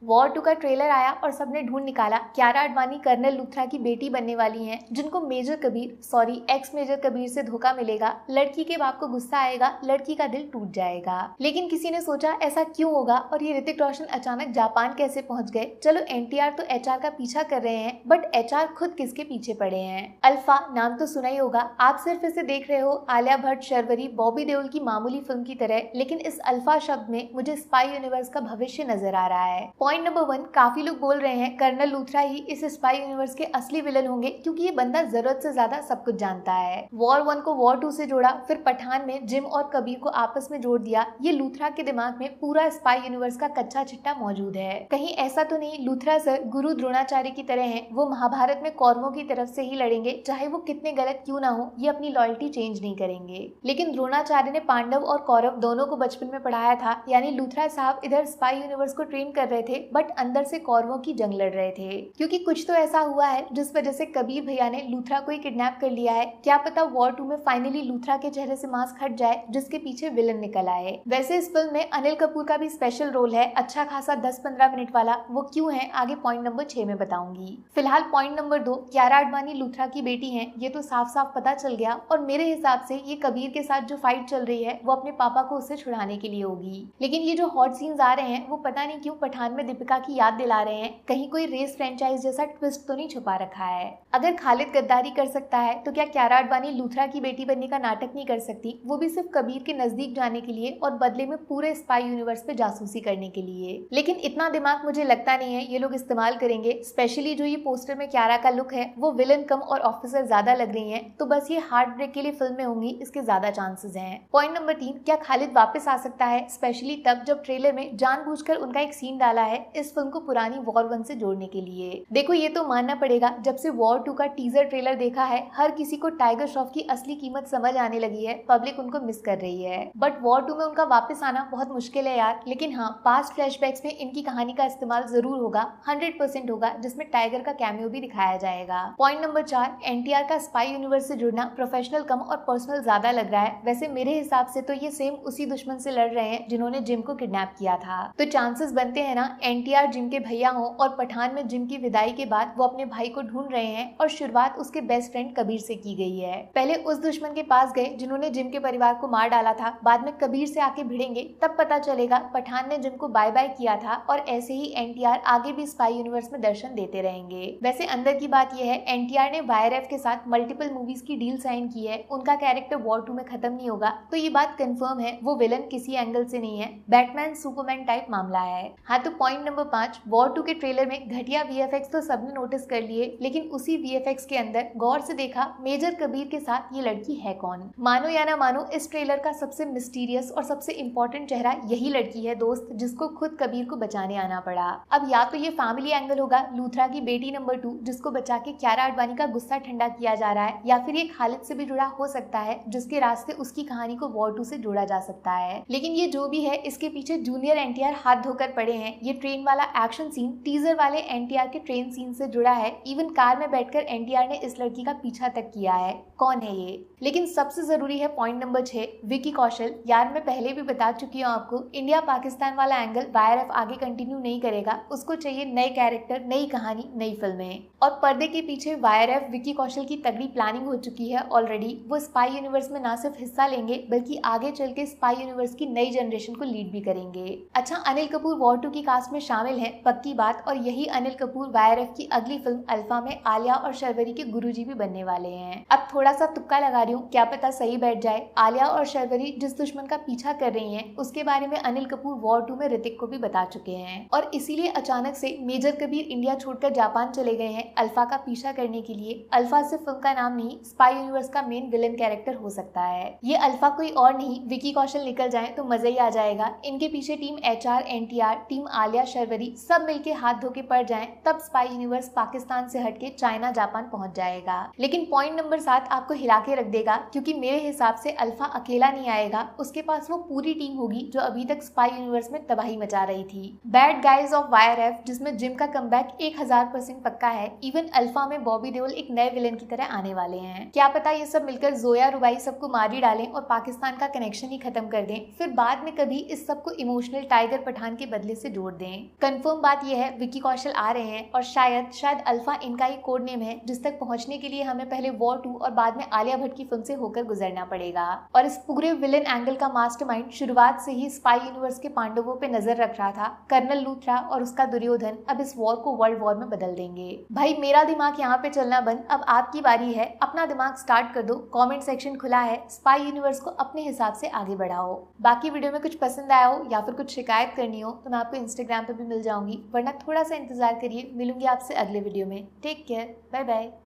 War 2 का trailer आया और सबने ढूंढ निकाला कियारा आडवाणी कर्नल लूथरा की बेटी बनने वाली हैं, जिनको major Kabir ex major Kabir से धोखा मिलेगा। लड़की के बाप को गुस्सा आएगा, लड़की का दिल टूट जाएगा। लेकिन किसी ने सोचा ऐसा क्यों होगा और ये ऋतिक रोशन अचानक जापान कैसे पहुंच गए। चलो एनटीआर तो एचआर का पीछा कर रहे हैं, बट एचआर खुद किसके पीछे पड़े हैं। अल्फा नाम तो सुना ही होगा, आप सिर्फ इसे देख रहे हो आलिया भट्ट, शर्वरी, बॉबी देओल की मामूली फिल्म की तरह, लेकिन इस अल्फा शब्द में मुझे स्पाई यूनिवर्स का भविष्य नजर आ रहा है। पॉइंट नंबर 1, काफी लोग बोल रहे हैं कर्नल लूथरा ही इस स्पाई यूनिवर्स के असली विलन होंगे, क्योंकि ये बंदा जरूरत से ज्यादा सब कुछ जानता है। वॉर 1 को वॉर 2 से जोड़ा, फिर पठान में जिम और कबीर को आपस में जोड़ दिया। ये लूथरा के दिमाग में पूरा स्पाई यूनिवर्स का कच्चा चिट्टा मौजूद है। कहीं ऐसा तो नहीं लूथरा सर गुरु द्रोणाचार्य की तरह हैं, वो महाभारत में कौरवों की तरफ से ही लड़ेंगे, चाहे वो कितने गलत क्यों ना हो, ये अपनी लॉयल्टी चेंज नहीं करेंगे। लेकिन द्रोणाचार्य ने पांडव और कौरव दोनों को बचपन में पढ़ाया था, यानी लूथरा साहब इधर स्पाई यूनिवर्स को ट्रेन कर रहे थे, बट अंदर से कौरवों की जंग लड़ रहे थे। क्योंकि कुछ तो ऐसा हुआ है जिस वजह से कबीर भैया ने लूथरा को ही किडनैप कर लिया है। क्या पता वॉर 2 में फाइनली लूथरा के चेहरे से मास्क हट जाए, जिसके पीछे विलन निकल आए। वैसे इस फिल्म में अनिल कपूर का भी स्पेशल रोल है, अच्छा खासा 10-15 मिनट वाला। वो क्यों है आगे पॉइंट नंबर 6 में बताऊंगी। फिलहाल पॉइंट नंबर 2, कियारा आडवाणी लूथरा की बेटी है, ये तो साफ साफ पता चल गया। और मेरे हिसाब से ये कबीर के साथ जो फाइट चल रही है वो अपने पापा को उससे छुड़ाने के लिए होगी। लेकिन ये जो हॉट सीन्स आ रहे हैं वो पता नहीं क्यों पठान में दीपिका की याद दिला रहे हैं। कहीं कोई रेस फ्रेंचाइज जैसा ट्विस्ट तो नहीं छुपा रखा है। अगर खालिद गद्दारी कर सकता है तो क्या कियारा आडवाणी लूथरा की बेटी बनने का नाटक नहीं कर सकती, वो भी सिर्फ कबीर के नजदीक जाने के लिए और बदले में पूरे स्पाई यूनिवर्स पे जासूसी करने के लिए। लेकिन इतना दिमाग मुझे लगता नहीं है ये लोग इस्तेमाल करेंगे। स्पेशली जो ये पोस्टर में कियारा का लुक है वो विलन कम और ऑफिसर ज्यादा लग रही है, तो बस ये हार्ट ब्रेक के लिए फिल्में होंगी, इसके ज्यादा चांसेस हैं। पॉइंट नंबर 3, क्या खालिद वापस आ सकता है, स्पेशली तब जब ट्रेलर में जानबूझकर उनका एक सीन डाला है इस फिल्म को पुरानी वॉर 1 से जोड़ने के लिए। देखो ये तो मानना पड़ेगा, जब से वॉर 2 का टीजर ट्रेलर देखा है हर किसी को टाइगर श्रॉफ की असली कीमत समझ आने लगी है। पब्लिक उनको मिस कर रही है, बट वॉर 2 में उनका वापस आना बहुत मुश्किल है यार। लेकिन हाँ, पास्ट फ्लैशबैक्स में इनकी कहानी का इस्तेमाल जरूर होगा, 100% होगा, जिसमें टाइगर का कैमियो भी दिखाया जाएगा। पॉइंट नंबर 4, एनटीआर का स्पाई यूनिवर्स से जुड़ना प्रोफेशनल कम और पर्सनल ज्यादा लग रहा है। वैसे मेरे हिसाब से तो ये सेम उसी दुश्मन से लड़ रहे हैं जिन्होंने जिम को किडनैप किया था। तो चांसेस बनते हैं ना एनटीआर जिम के भैया हो और पठान में जिम की विदाई के बाद वो अपने भाई को ढूंढ रहे हैं, और शुरुआत उसके बेस्ट फ्रेंड कबीर से की गई है। पहले उस दुश्मन के पास गए जिन्होंने जिम के परिवार को मार डाला था, बाद में कबीर से आके भिड़ेंगे, तब पता चलेगा पठान ने जिम को बाय बाय किया था। और ऐसे ही एनटीआर आगे भी स्पाई यूनिवर्स में दर्शन देते रहेंगे। वैसे अंदर की बात यह है, एनटीआर ने वायरएफ के साथ मल्टीपल मूवीज की डील साइन की है, उनका कैरेक्टर वॉर 2 में खत्म नहीं होगा, तो ये बात कंफर्म है वो विलन किसी एंगल से नहीं है, बैटमैन सुपरमैन टाइप मामला है। हाँ, तो पॉइंट नंबर 5, वॉर 2 के ट्रेलर में घटिया वीएफएक्स तो सबने नोटिस कर लिए, लेकिन उसी वीएफएक्स के अंदर गौर से देखा मेजर कबीर के साथ ये लड़की है कौन। मानो या ना मानो, इस ट्रेलर का सबसे मिस्टीरियस और सबसे इंपॉर्टेंट चेहरा यही लड़की है दोस्त, जिसको खुद कबीर को बचाने आना पड़ा। अब या तो ये फैमिली एंगल होगा, लूथरा की बेटी नंबर 2 जिसको बचा के कियारा आडवाणी का गुस्सा ठंडा किया जा रहा है, या फिर ये खालिद से भी जुड़ा हो सकता है, जिसके रास्ते उसकी कहानी को वॉर 2 से जोड़ा जा सकता है। लेकिन ये जो भी है, इसके पीछे जूनियर एनटीआर हाथ धोकर पड़े हैं। ये ट्रेन वाला एक्शन सीन टीजर वाले एनटीआर के ट्रेन सीन से जुड़ा है। इवन कार में बैठकर एनटीआर ने इस लड़की का पीछा तक किया है। कौन है ये? लेकिन सबसे जरूरी है पॉइंट नंबर 6, विकी कौशल। यार मैं पहले भी बता चुकी हूँ आपको, इंडिया पाकिस्तान वाला एंगल वायरएफ आगे कंटिन्यू नहीं करेगा, उसको चाहिए नए कैरेक्टर, नई कहानी, नई फिल्में। और पर्दे के पीछे वायरएफ विकी कौशल की तगड़ी प्लानिंग हो चुकी है ऑलरेडी। वो स्पाई यूनिवर्स में ना सिर्फ हिस्सा लेंगे, बल्कि आगे चल के स्पाई यूनिवर्स की नई जनरेशन को लीड भी करेंगे। अच्छा, अनिल कपूर वॉर 2 की कास्ट में शामिल है, पक्की बात, और यही अनिल कपूर वायरएफ की अगली फिल्म अल्फा में आलिया और शर्वरी के गुरुजी भी बनने वाले हैं। अब थोड़ा सा तुक्का लगा रही हूँ, क्या पता सही बैठ जाए। आलिया और शर्वरी जिस दुश्मन का पीछा कर रही हैं, उसके बारे में अनिल कपूर वॉर 2 में ऋतिक को भी बता चुके हैं, और इसीलिए अचानक से मेजर कबीर इंडिया छोड़कर जापान चले गए हैं अल्फा का पीछा करने के लिए। अल्फा सिर्फ फिल्म का नाम नहीं, स्पाई यूनिवर्स का मेन विलन कैरेक्टर हो सकता है। ये अल्फा कोई और नहीं, विकी कौशल निकल जाए तो मजा ही आ जाएगा। इनके पीछे team HR, NTR, team Alia, Sharvari सब मिलके हाथ धो के पड़ जाएं, तब स्पाई यूनिवर्स पाकिस्तान से हटके चाइना, जापान पहुंच जाएगा। लेकिन पॉइंट नंबर 7 आपको हिला के रख देगा, क्योंकि मेरे हिसाब से अल्फा अकेला नहीं आएगा, उसके पास वो पूरी टीम होगी जो अभी तक स्पाई यूनिवर्स में तबाही मचा रही थी। बैड गाइज ऑफ वायर जिसमें जिम का कमबैक 1000% पक्का है। इवन अल्फा में बॉबी देओल एक नए विलेन की तरह आने वाले हैं। क्या पता ये सब मिलकर जोया रुबाई सबको मार ही डालें और पाकिस्तान का कनेक्शन ही खत्म कर दें, फिर बाद में कभी इस सबको इमोशनल टाइगर पठान के बदले से जोड़ दें। कंफर्म बात यह है विक्की कौशल आ रहे हैं और शायद अल्फा इनका ही कोड नेम है, जिस तक पहुंचने के लिए हमें पहले वॉर 2 और बाद में आलिया भट्ट की फिल्म से होकर गुजरना पड़ेगा। और इस पूरे विलेन एंगल का मास्टरमाइंड शुरुआत से ही स्पाई यूनिवर्स के पांडवों पे नजर रख रहा था। कर्नल लूथरा और उसका दुर्योधन अब इस वॉर को वर्ल्ड वॉर में बदल देंगे। भाई मेरा दिमाग यहाँ पे चलना बंद, अब आपकी बारी है। अपना दिमाग स्टार्ट कर दो, कमेंट सेक्शन खुला है। स्पाई यूनिवर्स को अपने हिसाब से आगे बढ़ाओ। बाकी वीडियो में कुछ पसंद आया हो या फिर कुछ शिकायत करनी हो तो मैं आपको इंस्टाग्राम पे भी मिल जाऊंगी, वरना थोड़ा सा इंतजार करिए। मिलूंगी आपसे अगले वीडियो में। Take care, bye bye.